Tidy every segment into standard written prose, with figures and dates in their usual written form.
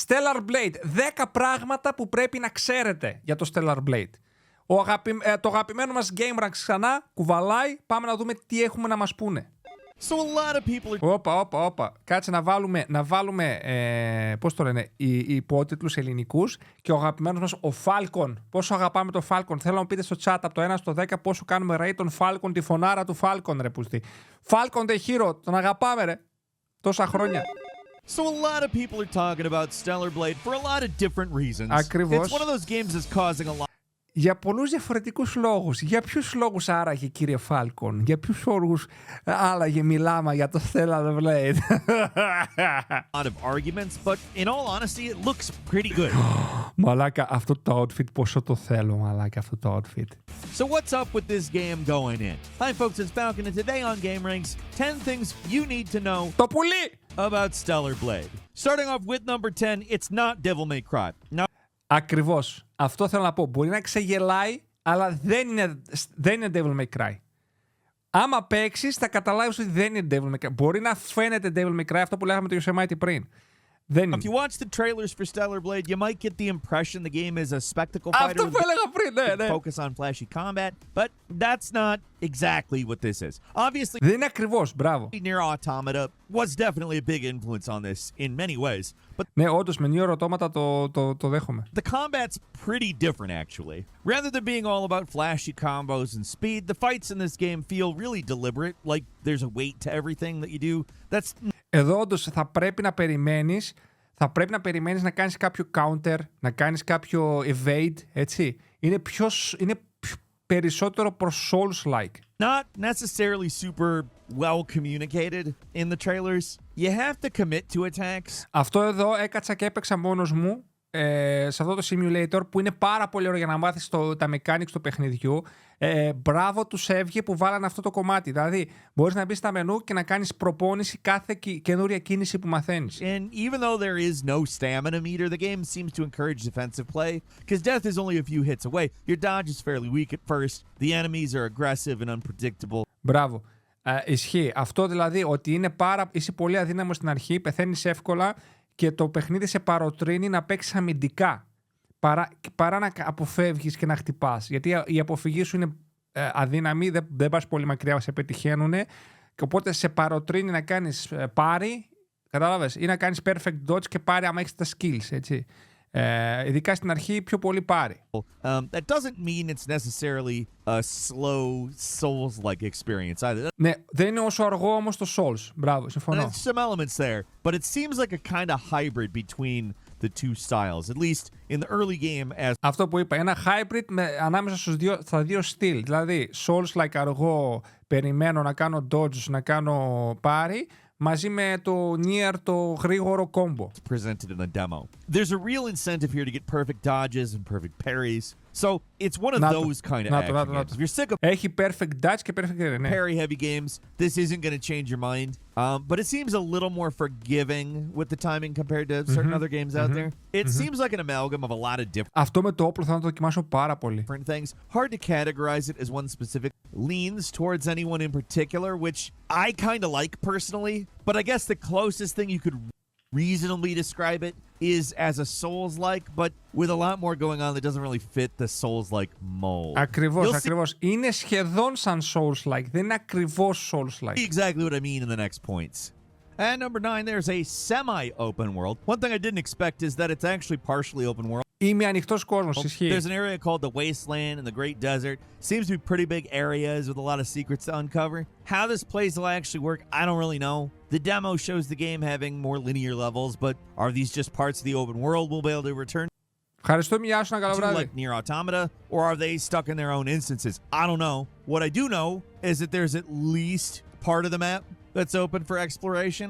Stellar Blade. 10 πράγματα που πρέπει να ξέρετε για το Stellar Blade. Το αγαπημένο μας Game Ranks ξανά κουβαλάει. Πάμε να δούμε τι έχουμε να μας πούνε. So a lot of people are... Όπα. Κάτσε να βάλουμε πώς το λένε, οι υπότιτλους ελληνικούς και ο αγαπημένος μας ο Falcon. Πόσο αγαπάμε το Falcon. Θέλω να μου πείτε στο chat από το 1 στο 10 πόσο κάνουμε rate τον Falcon, τη φωνάρα του Falcon, ρε πούστη. Falcon the hero, τον αγαπάμε, ρε. Τόσα χρόνια. So a lot of people are talking about Stellar Blade for a lot of different reasons. Ακριβώς. It's one of those games that's causing a lot. Για πολλούς διαφορετικούς λόγους. Για ποιους λόγους άραγε, κύριε Φάλκον? Για ποιους λόγους άλλαγε μιλάμε για το Stellar Blade? Lot of arguments, but in all honesty, it looks pretty good. Μαλάκα, αυτό το outfit, πόσο το θέλω, μαλάκα, αυτό το outfit. So what's up with this game going in? Hi folks, it's Falcon, and today on Game Ranks, 10 things you need to know Το πουλί! about Stellar Blade. Starting off with number 10, it's not Devil May Cry. Now, Ακριβώς. Αυτό θέλω να πω. Μπορεί να ξεγελάει, αλλά δεν είναι Devil May Cry. Άμα παίξεις, θα καταλάβεις ότι δεν είναι Devil May Cry. Μπορεί να φαίνεται Devil May Cry, αυτό που λέγαμε το Yosemite πριν. Δεν είναι. if you watch the trailers for Stellar Blade, you might get the impression the game is a spectacle fighter Αυτό που έλεγα πριν, ναι. focus on flashy combat, but that's not exactly what this is. Obviously, Δεν είναι ακριβώς, μπράβο. Nier Automata was definitely a big influence on this in many ways, but Ναι, όντως, με Nier Automata το δέχομαι. the combat's pretty different actually. Rather than being all about flashy combos and speed, the fights in this game feel really deliberate, like there's a weight to everything that you do. That's Εδώ όντως θα πρέπει να περιμένεις να κάνεις κάποιο counter, να κάνεις κάποιο evade, έτσι. Είναι περισσότερο προς Souls-like. not necessarily super well communicated in the trailers. You have to commit to attacks. Αυτό εδώ έκατσα και έπαιξα μόνος μου σε αυτό το simulator που είναι πάρα πολύ ωραίο για να μάθεις τα mechanics του παιχνιδιού. Μπράβο τους έβγε που βάλανε αυτό το κομμάτι. Δηλαδή μπορείς να μπεις στα μενού και να κάνεις προπόνηση κάθε καινούρια κίνηση που μαθαίνεις. And even though there is no stamina meter, the game seems to encourage defensive play, because death is only a few hits away. Your dodge is fairly weak at first. The enemies are aggressive and unpredictable. Μπράβο. Ισχύει. Αυτό δηλαδή ότι είσαι πολύ αδύναμος στην αρχή, πεθαίνεις εύκολα και το παιχνίδι σε παροτρύνει να παίξεις αμυντικά παρά να αποφεύγεις και να χτυπάς. Γιατί η αποφυγή σου είναι αδύναμη, δεν πας πολύ μακριά, σε πετυχαίνουν και οπότε σε παροτρύνει να κάνεις πάρη, κατάλαβες, ή να κάνεις perfect dodge και πάρη άμα έχεις τα skills, έτσι. Ειδικά στην αρχή πιο πολύ πάρει. That doesn't mean it's necessarily a slow Souls-like experience either. Ναι, δεν είναι όσο αργό όμως το Souls. Μπράβο, συμφωνώ. There's some elements there, but it seems like a kind of hybrid between the two styles, at least in the early game. Αυτό που είπα, ένα hybrid ανάμεσα στα δύο στυλ. Δηλαδή, Souls-like αργό, περιμένω να κάνω dodge, να κάνω πάρη, μαζί με το Nier το γρήγορο combo. Presented in the demo. There's a real incentive here to get perfect dodges and perfect parries. So it's one of those kind of action games. If you're sick of Έχει perfect dodge και perfect parry, ναι. parry heavy games, this isn't going to change your mind. But it seems a little more forgiving with the timing compared to certain other games out there. It seems like an amalgam of a lot of different Αυτό με το όπλο θα το δοκιμάσω πάρα πολύ. things. Hard to categorize it as one specific. Leans towards anyone in particular, which I kind of like personally. But I guess the closest thing you could reasonably describe it is as a Souls-like, but with a lot more going on that doesn't really fit the Souls-like mold. Ακριβώς. Είναι σχεδόν σαν Souls-like, δεν είναι ακριβώς Souls-like. Exactly what I mean in the next points. At number 9, there's a semi-open world. One thing I didn't expect is that it's actually partially open world. Είμαι ανοιχτός κόσμος, ισχύει. There's an area called the Wasteland and the Great Desert. Seems to be pretty big areas with a lot of secrets to uncover. How this plays will actually work, I don't really know. The demo shows the game having more linear levels, but are these just parts of the open world we'll be able to return Ευχαριστώ, μια σου, ένα καλό βράδυ. like Nier Automata, or are they stuck in their own instances? I don't know. What I do know is that there's at least part of the map that's open for exploration.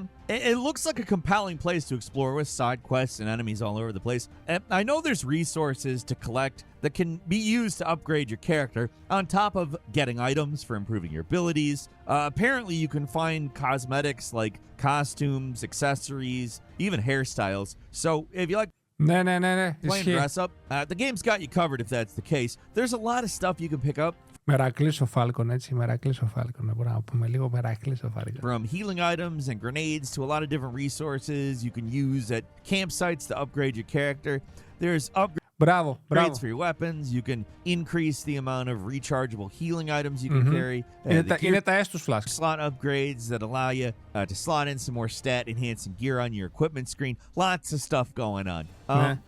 It looks like a compelling place to explore with side quests and enemies all over the place. And I know there's resources to collect that can be used to upgrade your character on top of getting items for improving your abilities. Apparently you can find cosmetics like costumes, accessories, even hairstyles. So if you like Ναι. playing dress up, the game's got you covered if that's the case. There's a lot of stuff you can pick up. Μερακλής ο Φάλκον, έτσι. Μερακλής ο Φάλκον. Μπορούμε να πούμε λίγο Μερακλής ο Φάλκον. From healing items and grenades to a lot of different resources you can use at campsites to upgrade your character. There's Μπράβο, μπράβο. upgrades for your weapons. You can increase the amount of rechargeable healing items you can carry. Είναι τα έσους flasks. Slot upgrades that allow you to slot in some more stat-enhancing gear on your equipment screen. Lots of stuff going on.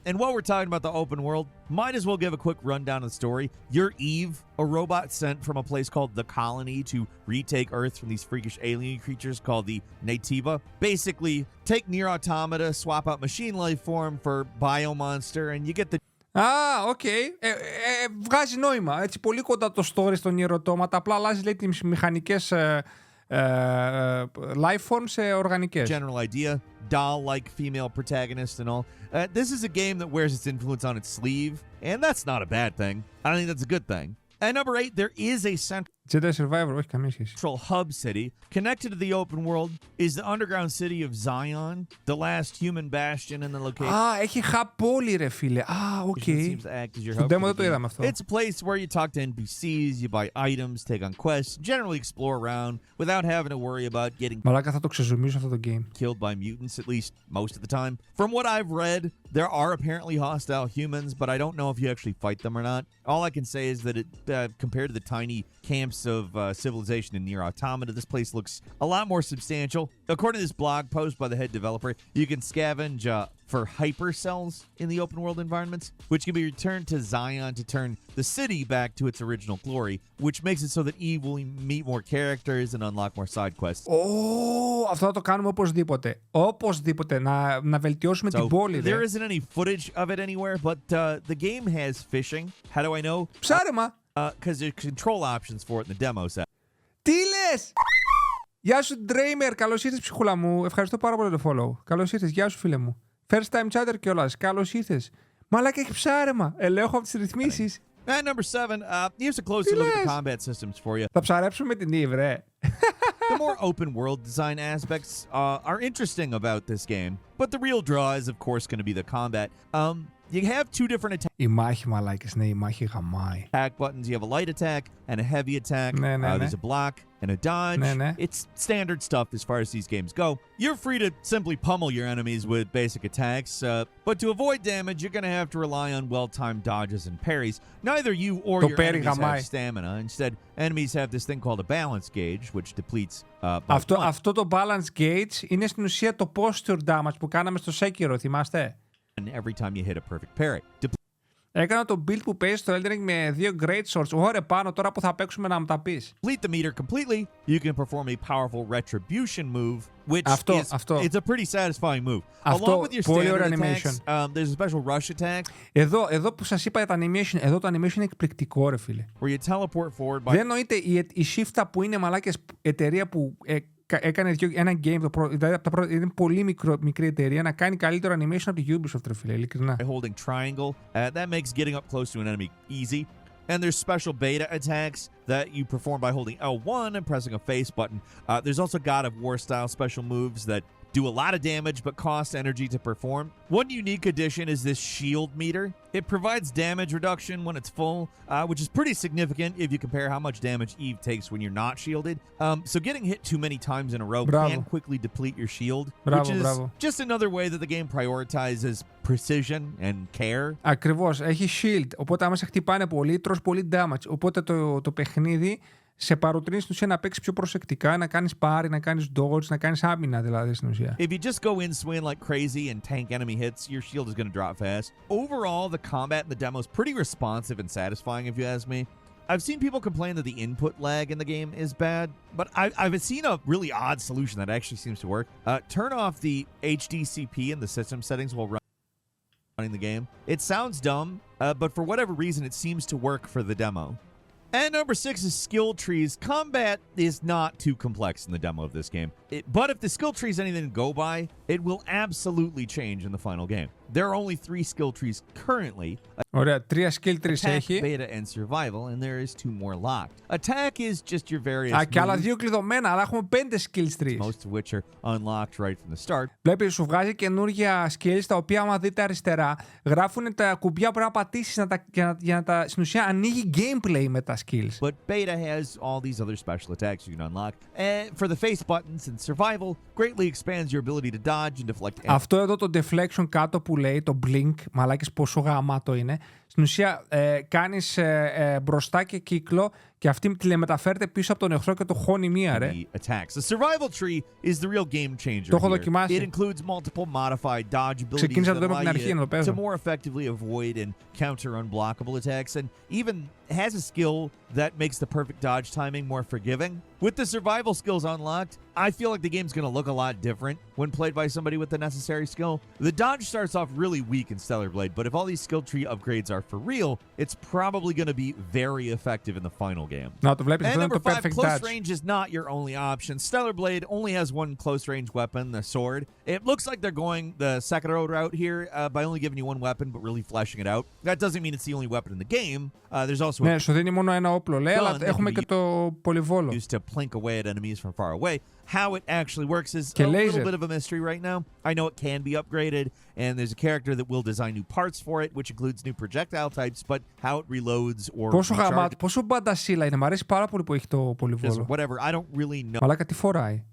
And while we're talking about the open world, might as well give a quick rundown of the story. You're Eve, a robot sent from a place called the Colony to retake Earth from these freakish alien creatures called the Nativa. Basically, take Nier Automata, swap out machine life form for Biomonster, and you get the Οκ. Βγάζει νόημα. Έτσι, πολύ κοντά το story στον Nier Automata. Απλά αλλάζει, λέει, τις μηχανικές life forms σε οργανικές. general idea, doll-like female protagonist and all. This is a game that wears its influence on its sleeve, and that's not a bad thing. I think that's a good thing. And number 8, there is a Jedi Survivor, όχι καμία σχέση. central hub city connected to the open world is the underground city of Zion, the last human bastion in the location. Έχει hub πόλη, ρε φίλε. Οκ. Seems to act as your Στο hub demo for δεν the το game. είδαμε αυτό. It's a place where you talk to NPCs, you buy items, take on quests, generally explore around without having to worry about getting Μαλάκα, θα το ξεζουμίσω αυτό το game. killed by mutants, at least most of the time. From what I've read, there are apparently hostile humans, but I don't know if you actually fight them or not. All I can say is that it, compared to the tiny camps of civilization in Nier Automata, this place looks a lot more substantial. According to this blog post by the head developer, you can scavenge for hypercells in the open world environments, which can be returned to Zion to turn the city back to its original glory, which makes it so that Eve will meet more characters and unlock more side quests. Αυτό θα το κάνουμε οπωσδήποτε. Οπωσδήποτε. Να βελτιώσουμε την πόλη. There isn't any footage of it anywhere, but the game has fishing. How do I know? Ψάρεμα. Because there's control options for it in the demo set. Τι λες! Γεια σου, Dreamer. Καλώς ήρθες, ψυχούλα μου. Ευχαριστώ πάρα πολύ το follow. Καλώς ήρθες. Γεια σου, φίλε μου. First time chatter κιόλας. Καλώς ήρθες. Μαλάκα, έχει ψάρεμα. Ελέγχω από τις ρυθμίσεις. And number 7, here's a closer look at the combat systems for you. Θα ψαρέψουμε την Eve, ρε. The more open world design aspects are interesting about this game, but the real draw is, of course, going to be the combat. You have two different Η μάχη, μαλάκες, ναι, η μάχη γαμάει. attack buttons. You have a light attack and a heavy attack. Ναι, ναι, ναι. There's a block and a dodge. Ναι, ναι. It's standard stuff as far as these games go. You're free to simply pummel your enemies with basic attacks, but to avoid damage, you're going to have to rely on well-timed dodges and parries. Neither you or your enemies have stamina. Instead, enemies have this thing called a balance gauge, which depletes Αυτό το balance gauge είναι στην ουσία το posture damage που κάναμε στο Sekiro, θυμάστε? every time you hit a perfect parry. Έκανα το build που παίζει στο Elden Ring με 2 great swords. Ωραία, πάνω τώρα που θα παίξουμε να μου τα πεις. Deplete the meter completely, you can perform a powerful retribution move, which it's a pretty satisfying move. Along with your standard attacks, there's a special rush attack. Εδώ που σας είπα για τα animation, εδώ το animation είναι εκπληκτικό, ρε φίλε. Where you teleport forward by... Δεν εννοείται η Shifta που είναι μαλάκες εταιρεία που έκανε ένα game, δηλαδή είναι πολύ μικρή εταιρεία, να κάνει καλύτερο animation από τη Ubisoft, ρε φίλε, ειλικρινά. Holding triangle, that makes getting up close to an enemy easy. And there's special beta attacks that you perform by holding L1 and pressing a face button. There's also God of War style special moves that do a lot of damage but cost energy to perform. One unique addition is this shield meter. It provides damage reduction when it's full, which is pretty significant if you compare how much damage Eve takes when you're not shielded. So getting hit too many times in a row can quickly deplete your shield, which is just another way that the game prioritizes precision and care. Ακριβώς, έχει shield, οπότε άμα σε χτυπάνε πολύ, τρως πολύ damage. Οπότε το παιχνίδι σε παροτρύνει στην ουσία να παίξεις πιο προσεκτικά, να κάνεις πάρη, να κάνεις dodge, να κάνεις άμυνα δηλαδή στην ουσία. If you just go in swing like crazy and tank enemy hits, your shield is going to drop fast. Overall, the combat in the demo is pretty responsive and satisfying if you ask me. I've seen people complain that the input lag in the game is bad, but I've seen a really odd solution that actually seems to work. Turn off the HDCP in the system settings while running the game. It sounds dumb, but for whatever reason, it seems to work for the demo. And number 6 is skill trees. Combat is not too complex in the demo of this game. But if the skill tree is anything to go by, it will absolutely change in the final game. There are only 3 skill trees currently. Ωραία, 3 skill trees έχει. Beta and survival, and there is 2 more locked. Attack is just your various και άλλα 2 κλειδωμένα, αλλά έχουμε 5 skill trees. Most of which are unlocked right from the start. Βλέπεις, σου βγάζει καινούργια skills, τα οποία άμα δείτε αριστερά, γράφουν τα κουμπιά που πρέπει να πατήσεις για να τα, στην ουσία ανοίγει gameplay με τα skills. But beta has all these other special attacks you can unlock. And for the face buttons and survival, greatly expands your ability to dodge and deflect. Αυτό εδώ το deflection κάτω που λέει, το blink, μαλάκες πόσο γαμάτο είναι. Στην ουσία κάνεις μπροστά και κύκλο και αυτή τηλεμεταφέρεται πίσω από τον εχθρό και το χώνει μία, ρε. The survival tree is the real game changer. Το έχω δοκιμάσει. It includes multiple modified dodge abilities Ξεκίνησα that το από την allow αρχή να το you παίζω. to more effectively avoid and counter unblockable attacks, and even has a skill that makes the perfect dodge timing more forgiving. With the survival skills unlocked, I feel like the game's going to look a lot different when played by somebody with the necessary skill. The dodge starts off really weak in Stellar Blade, but if all these skill tree upgrades are for real, it's probably going to be very effective in the final game. Να το βλέπεις, αυτό είναι το perfect close dodge. range is not your only option. Stellar Blade only has one close range weapon, the sword. It looks like they're going the Sekiro route here by only giving you one weapon, but really fleshing it out. That doesn't mean it's the only weapon in the game. There's also Ναι, σου δίνει μόνο ένα όπλο, λέει, αλλά έχουμε και το πολυβόλο. Used to plink away at enemies from far away. How it actually works is Και a laser. little bit of a mystery right now. I know it can be upgraded, and there's a character that will design new parts for it, which includes new projectile types, but how it reloads or Πόσο γαμάτο, πόσο μπαντασίλα είναι. Μ' αρέσει πάρα πολύ που έχει το πολυβόλο. whatever. I don't really know. Μαλάκα, τι φοράει.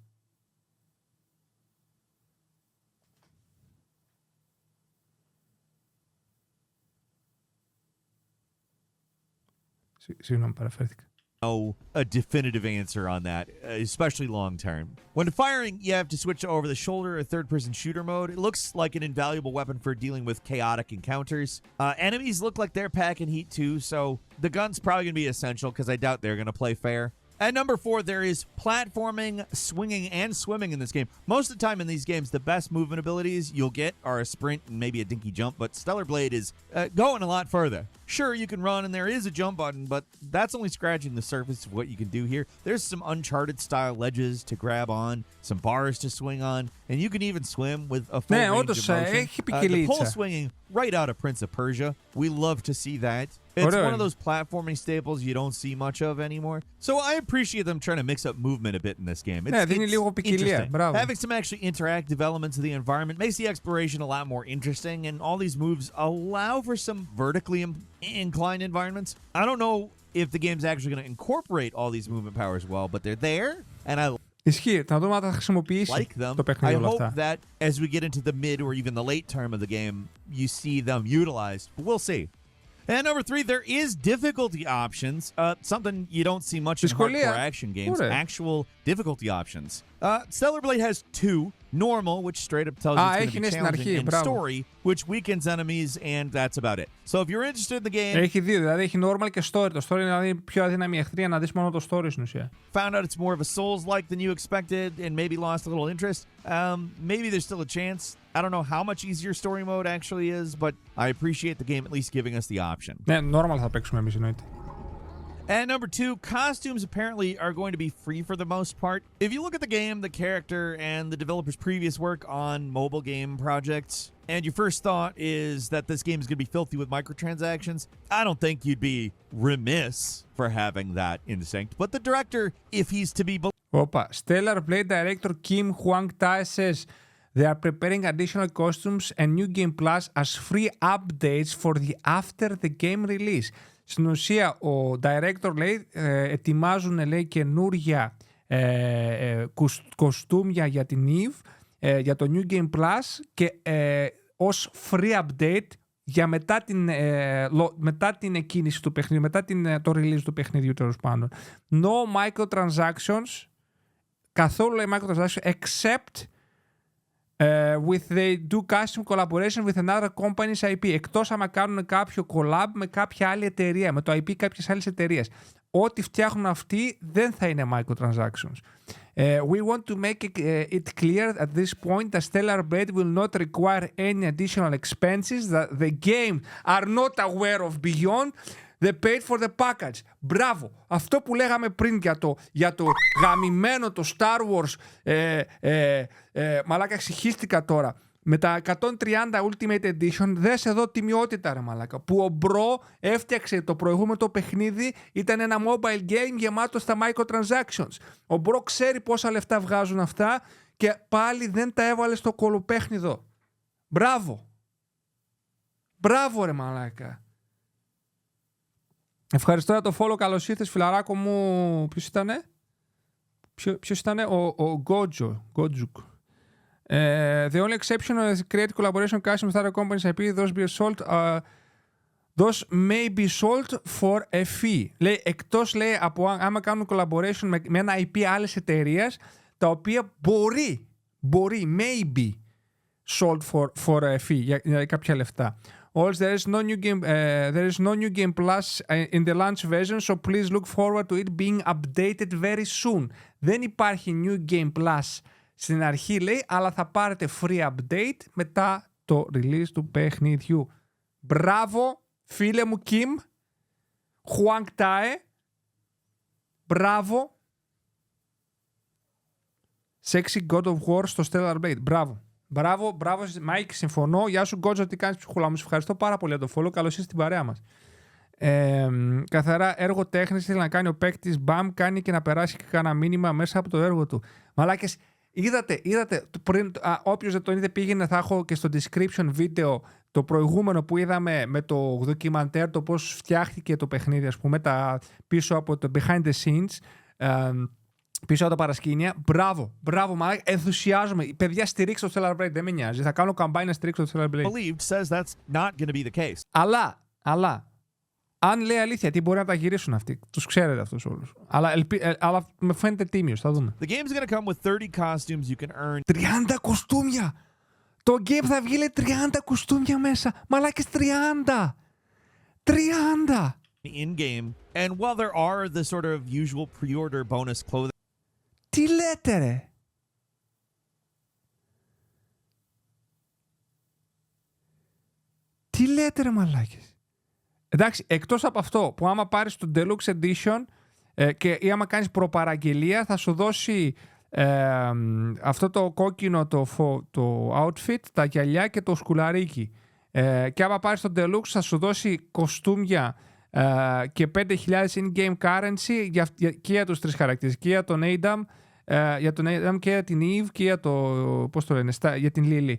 Συγγνώμη, παραφέρθηκα. A definitive answer on that, especially long term. When firing, you have to switch over the shoulder or third-person shooter mode. It looks like an invaluable weapon for dealing with chaotic encounters. Enemies look like they're packing heat too, so the gun's probably going to be essential because I doubt they're going to play fair. At number 4, there is platforming, swinging, and swimming in this game. Most of the time in these games, the best movement abilities you'll get are a sprint and maybe a dinky jump, but Stellar Blade is going a lot further. Sure, you can run and there is a jump button, but that's only scratching the surface of what you can do here. There's some Uncharted-style ledges to grab on, some bars to swing on, and you can even swim with a full range of motion. The pole swinging right out of Prince of Persia. We love to see that. It's one of those platforming staples you don't see much of anymore. So I appreciate them trying to mix up movement a bit in this game. It's interesting. Having some actually interactive elements of the environment makes the exploration a lot more interesting, and all these moves allow for some vertically inclined environments. I don't know if the game's actually going to incorporate all these movement powers well, but they're there, and I Ισχύει, θα δούμε αν θα χρησιμοποιήσει το παιχνίδι όλα αυτά. I hope that as we get into the mid or even the late term of the game, you see them utilized. We'll see. And number 3, there is difficulty options. Something you don't see much in hardcore action games. Actual difficulty options. Stellar Blade has 2. Normal, which straight up tells you it's going to be challenging, and story, which weakens enemies, and that's about it. So if you're interested in the game... Έχει 2, δηλαδή έχει normal και story. Το story είναι δηλαδή πιο αδύναμη εχθρία να δεις μόνο το story στην ουσία. Found out it's more of a Souls-like than you expected, and maybe lost a little interest. Maybe there's still a chance. I don't know how much easier story mode actually is, but I appreciate the game at least giving us the option. Ναι, normal θα παίξουμε εμείς εννοείται. And number 2, costumes apparently are going to be free for the most part. If you look at the game, the character, and the developer's previous work on mobile game projects, and your first thought is that this game is going to be filthy with microtransactions, I don't think you'd be remiss for having that instinct. But the director, if he's to be... Opa, Stellar Blade director Kim Hwang-tae says they are preparing additional costumes and new game plus as free updates for the after the game release. Στην ουσία, ο director λέει, ετοιμάζουν, λέει, καινούρια κοστούμια για την Eve, για το New Game Plus και ως free update για μετά την εκκίνηση του παιχνιδιού, μετά το release του παιχνιδιού, τέλος πάντων. No microtransactions, καθόλου λέει microtransactions, except with they do custom collaboration with another company's IP. Εκτός άμα κάνουν κάποιο collab με κάποια άλλη εταιρεία, με το IP κάποιες άλλες εταιρείες. Ό,τι φτιάχνουν αυτοί δεν θα είναι microtransactions. We want to make it clear at this point that Stellar Blade will not require any additional expenses that the game are not aware of beyond the paid for the package. Μπράβο! Αυτό που λέγαμε πριν για το γαμημένο το Star Wars, μαλάκα, εξηγίστηκα τώρα. Με τα 130 Ultimate Edition, δες εδώ τιμιότητα, ρε μαλάκα. Που ο Μπρο έφτιαξε το προηγούμενο το παιχνίδι, ήταν ένα mobile game γεμάτο στα microtransactions. Ο Μπρο ξέρει πόσα λεφτά βγάζουν αυτά και πάλι δεν τα έβαλε στο κολοπέχνιδο. Μπράβο! Μπράβο, ρε μαλάκα. Ευχαριστώ για το follow. Καλώς ήρθες, φιλαράκο μου. Ποιος ήτανε? Ποιος ήτανε? Ο Γκότζουκ. The only exception is create collaboration custom with other companies IP. Those be sold. Those may be sold for a fee. Λέει, εκτός, λέει, από άμα κάνουν collaboration με ένα IP άλλης εταιρείας, τα οποία μπορεί, maybe sold for a fee, για κάποια λεφτά. Also, there is no new game plus in the launch version, so please look forward to it being updated very soon. Δεν υπάρχει new game plus στην αρχή, λέει, αλλά θα πάρετε free update μετά το release του παιχνιδιού. Μπράβο, φίλε μου Kim, Huang Tae, μπράβο. Sexy God of War στο Stellar Blade. Μπράβο, Mike, συμφωνώ. Γεια σου, Γκότζο, τι κάνεις, ψυχούλα μου. Σε ευχαριστώ πάρα πολύ για το follow. Καλώς ήρθες στην παρέα μας. Καθαρά έργο τέχνης θέλει να κάνει ο παίκτης. Μπαμ, κάνει και να περάσει και κάνα μήνυμα μέσα από το έργο του. Μαλάκες, είδατε πριν, όποιος δεν τον είδε πήγαινε, θα έχω και στο description βίντεο το προηγούμενο που είδαμε με το ντοκιμαντέρ, το πώς φτιάχτηκε το παιχνίδι, ας πούμε, πίσω από το behind the scenes. Πίσω από τα παρασκήνια. Μπράβο, μαλάκα. Ενθουσιάζομαι. Παιδιά, στηρίξτε το Stellar Blade. Δεν με νοιάζει. Θα κάνω καμπάνι να στηρίξω το Stellar Blade. Says that's not going to be the case. Αλλά, αν λέει αλήθεια, τι μπορεί να τα γυρίσουν αυτοί. Τους ξέρετε αυτούς όλους. Αλλά με φαίνεται τίμιος. Θα δούμε. The game's going to come with 30 costumes you can earn. 30 κοστούμια! Το game θα βγει, λέει, 30 κοστούμια μέσα. Μαλάκες, 30! In game, and while there are the sort of usual pre-order bonus clothing. Τι λέτε, ρε? Τι λέτε, ρε μαλάκες? Εντάξει, εκτός από αυτό που άμα πάρεις το Deluxe Edition ή άμα κάνεις προπαραγγελία θα σου δώσει αυτό το κόκκινο το outfit, τα γυαλιά και το σκουλαρίκι. Και άμα πάρεις το Deluxe θα σου δώσει κοστούμια και 5.000 in-game currency και για τους τρεις χαρακτήρες. Και για τον Adam, και για την Eve και για πώς το λένε, για την Lily.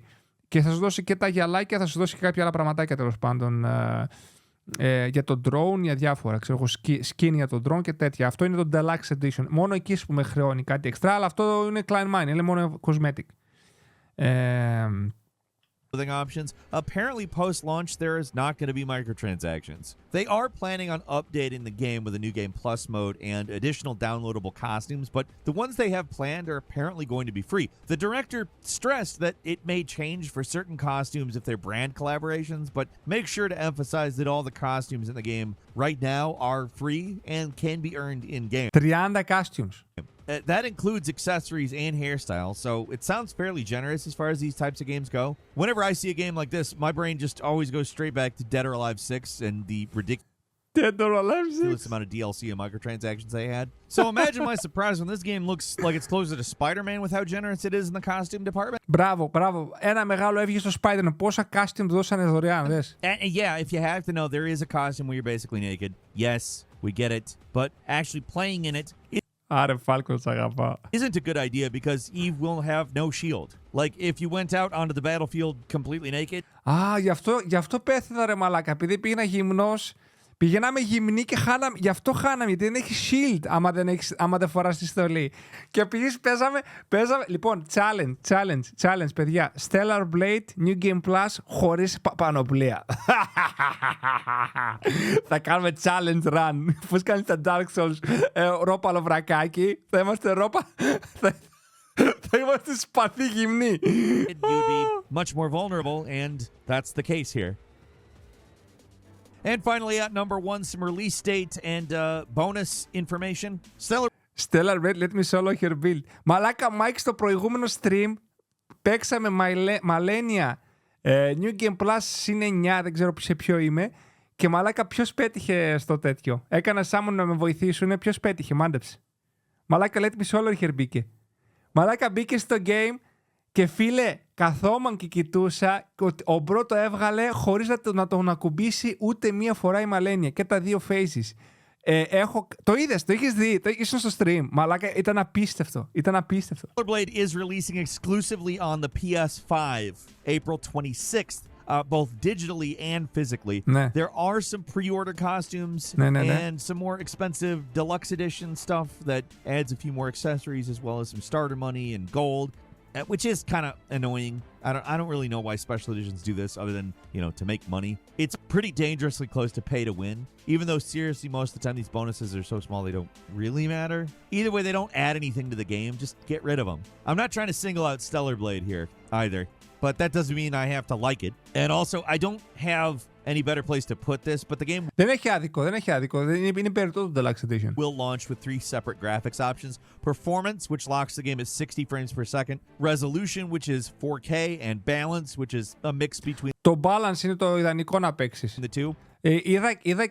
Και θα σου δώσει και τα γυαλάκια, θα σου δώσει και κάποια άλλα πραγματάκια τέλος πάντων. Για τον drone, για διάφορα. Ξέρω εγώ, skin για τον drone και τέτοια. Αυτό είναι το Deluxe Edition. Μόνο εκεί που με χρεώνει κάτι extra, αλλά αυτό είναι Klein Mine, είναι μόνο cosmetic. Options. Apparently, post-launch, there is not going to be microtransactions. They are planning on updating the game with a new Game Plus mode and additional downloadable costumes, but the ones they have planned are apparently going to be free. The director stressed that it may change for certain costumes if they're brand collaborations, but make sure to emphasize that all the costumes in the game right now are free and can be earned in-game. 30 costumes. That includes accessories and hairstyles, so it sounds fairly generous as far as these types of games go. Whenever I see a game like this, my brain just always goes straight back to Dead or Alive 6 and the ridiculous amount of DLC and microtransactions they had. So imagine my surprise when this game looks like it's closer to Spider-Man with how generous it is in the costume department. Μπράβο. Ένα μεγάλο έβγε στο Spider-Man. Πόσα costume δώσανε δωρεάν, δες. Yeah, if you have to know, there is a costume where you're basically naked. Yes, we get it. But actually playing in it... Άρε Φάλκο, σ' αγαπά. Isn't a good idea because Eve will have no shield. Like if you went out onto the battlefield completely naked. Γι' αυτό πέθανα, ρε μαλάκα. Επειδή πήγαινα γυμνός, πηγαίναμε γυμνοί και χάναμε. Γι' αυτό χάναμε, γιατί δεν έχει shield άμα δεν φοράς τη στολή. Και επίσης παίζαμε. Λοιπόν, challenge, παιδιά. Stellar Blade, New Game Plus, χωρίς πανοπλία. Θα κάνουμε challenge run. Πώς κάνεις τα Dark Souls, ρόπαλο βρακάκι. Θα είμαστε θα είμαστε σπαθί γυμνοί. You'd be much more vulnerable, and that's the case here. And finally, at number one, some release date and bonus information. Stellar Blade, let me solo her build. Μαλάκα, Mike, στο προηγούμενο stream παίξαμε Malenia New Game Plus συν 9, δεν ξέρω σε ποιο είμαι. Και μαλάκα, ποιος πέτυχε στο τέτοιο? Έκανα summon να με βοηθήσουνε, ποιος πέτυχε? Μάντεψε. Μαλάκα, let me solo her μπήκε. Μαλάκα, μπήκε στο game και φίλε, καθόμουν και κοιτούσα ότι ο Μπρο το έβγαλε χωρίς να τον ακουμπήσει ούτε μία φορά η Malenia και τα δύο phases. Το είδες, το είχες δει, το είχες στο stream. Μαλάκα, ήταν απίστευτο. Stellar Blade is releasing exclusively on the PS5, April 26th. both digitally and physically. Ναι. There are some pre-order costumes and some more expensive deluxe edition stuff that adds a few more accessories as well as some starter money and gold, which is kind of annoying. I don't really know why special editions do this other than, to make money. It's pretty dangerously close to pay to win, even though seriously most of the time these bonuses are so small they don't really matter. Either way, they don't add anything to the game. Just get rid of them. I'm not trying to single out Stellar Blade here either, but that doesn't mean I have to like it. And also, I don't have any better place to put this, but the game δεν έχει άδικο. Είναι περιττό το Deluxe Edition. Will launch with 3 separate graphics options. Performance, which locks the game at 60 frames per second. Resolution, which is 4K. And balance, which is a mix between Το balance είναι το ιδανικό να παίξεις. the two. Είδα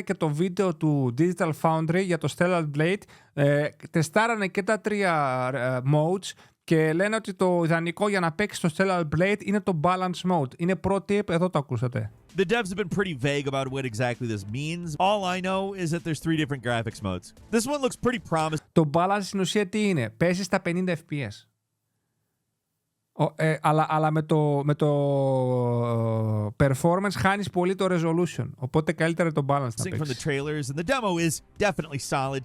και το βίντεο του Digital Foundry για το Stellar Blade. Τεστάρανε και τα 3 modes και λένε ότι το ιδανικό για να παίξεις το Stellar Blade είναι το balance mode. Είναι pro tip, εδώ το ακούσατε. The devs have been pretty vague about what exactly this means. All I know is that there's 3 different graphics modes. This one looks pretty promising. Το balance στην ουσία τι είναι? Παίζεις στα 50 FPS. Αλλά με το performance χάνεις πολύ το resolution. Οπότε καλύτερα το balance να From the παίξεις. trailers, and the demo is definitely solid.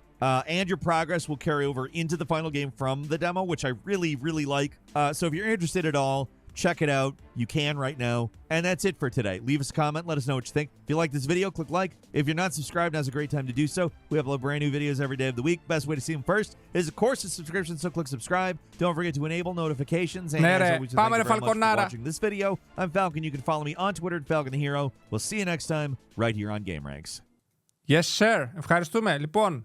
And your progress will carry over into the final game from the demo, which I really, really like. So if you're interested at all, check it out. You can right now. And that's it for today. Leave us a comment. Let us know what you think. If you like this video, click like. If you're not subscribed, now's a great time to do so. We upload brand new videos every day of the week. Best way to see them first is, of course, a subscription, so click subscribe. Don't forget to enable notifications. And as always, thank you very much for watching this video. I'm Falcon. You can follow me on Twitter at Falcon the Hero. We'll see you next time right here on Game Ranks. Yes, sir. Ευχαριστούμε. Λοιπόν,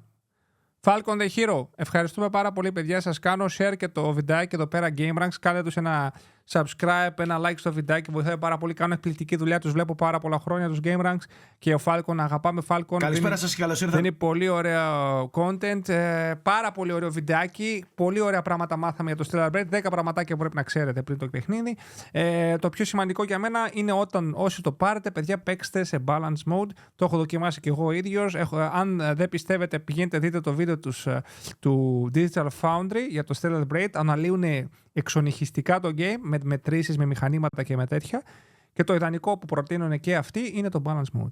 Falcon the Hero. Ευχαριστούμε πάρα πολύ, παιδιά. Σας κάνω share και το βιντεάκι εδώ πέρα Game Ranks. Κάντε τους ένα subscribe, ένα like στο βιντεάκι. Βοηθάει πάρα πολύ. Κάνουν εκπληκτική δουλειά. Τους βλέπω πάρα πολλά χρόνια τους Game Ranks. Και ο Falcon, αγαπάμε Falcon. Καλησπέρα σας και καλώς ήρθατε. Είναι πολύ ωραίο content. Πάρα πολύ ωραίο βιντεάκι. Πολύ ωραία πράγματα μάθαμε για το Stellar Blade. 10 πραγματάκια που πρέπει να ξέρετε πριν το παιχνίδι. Το πιο σημαντικό για μένα είναι όσοι το πάρετε, παιδιά, παίξτε σε balance mode. Το έχω δοκιμάσει και εγώ ο ίδιος. Αν δεν πιστεύετε, πηγαίνετε δείτε το βίντεο του Digital Foundry για το Stellar Blade. Αναλύουν εξονυχιστικά το game με μετρήσεις, με μηχανήματα και με τέτοια. Και το ιδανικό που προτείνουν και αυτοί είναι το balance mode.